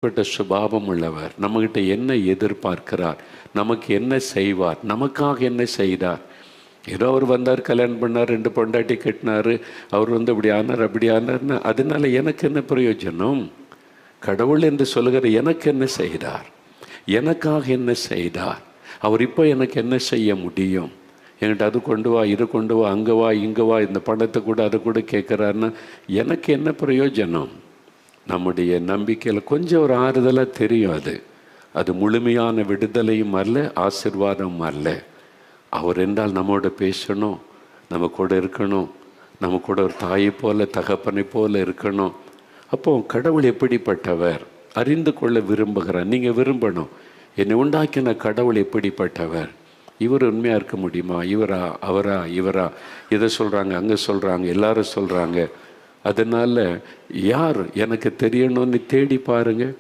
பட்ட சுபாவம் உள்ளவர். நம்மகிட்ட என்ன எதிர்பார்க்கிறார், நமக்கு என்ன செய்வார், நமக்காக என்ன செய்தார். ஏதோ அவர் வந்தார், கல்யாணம் பண்ணார், 2 பொண்டாட்டி கட்டினார், அவர் இப்படி ஆனார் அப்படி ஆனார்னு அதனால எனக்கு என்ன பிரயோஜனம்? கடவுள் என்று சொல்லுகிற எனக்கு என்ன செய்தார், எனக்காக என்ன செய்தார், அவர் இப்போ எனக்கு என்ன செய்ய முடியும்? என்கிட்ட அது கொண்டு வா, இது கொண்டு வா, அங்கே வா, இங்கே வா, இந்த பணத்தை கூட அதை கூட கேட்குறாருன்னா எனக்கு என்ன பிரயோஜனம்? நம்முடைய நம்பிக்கையில் கொஞ்சம் ஒரு ஆறுதலாக தெரியும். அது முழுமையான விடுதலையும் அல்ல, ஆசீர்வாதம் அல்ல. அவர் என்றால் நம்மோட பேசணும், நம்ம கூட இருக்கணும், நம்ம கூட ஒரு தாயை போல தகப்பனை போல இருக்கணும். அப்போ கடவுள் எப்படிப்பட்டவர் அறிந்து கொள்ள விரும்புகிறார். நீங்கள் விரும்பணும், என்னை உண்டாக்கின கடவுள் எப்படிப்பட்டவர், இவர் உண்மையாக இருக்க முடியுமா, இவரா அவரா இவரா, இதை சொல்கிறாங்க அங்கே சொல்கிறாங்க எல்லாரும் சொல்கிறாங்க. அதனால் யார் எனக்கு தெரியணும்னு தேடி பாருங்கள்.